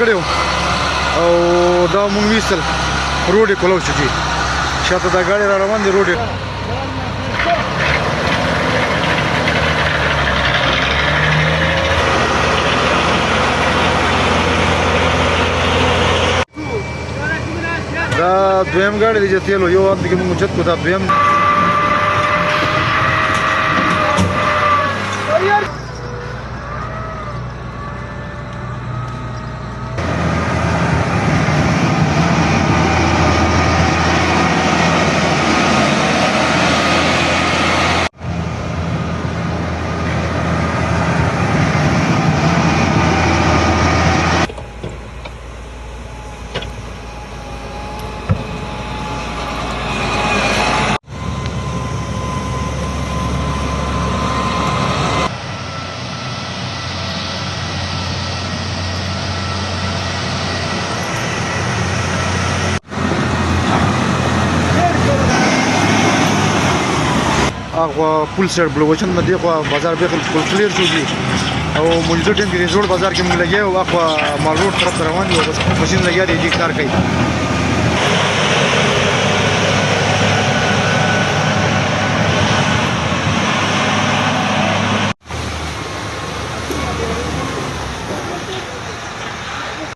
کړو او دا مونږ ویستل روډ یې کلوز شو چې شاته دا ګاډي را روان دي روډ یې دا دویم ګاډی دی چې تیلو یو هلته کې مونږ اوچت کړو دا دویم اخوا پل سر بلوچن نه دی خو بازار به بالکل کلیر شو دي او موجوده ټیم کې زوړ بازار کې موږ لګي او اخوا مال روډ طرف روان دي او ماشين لګیا دي چې کار کوي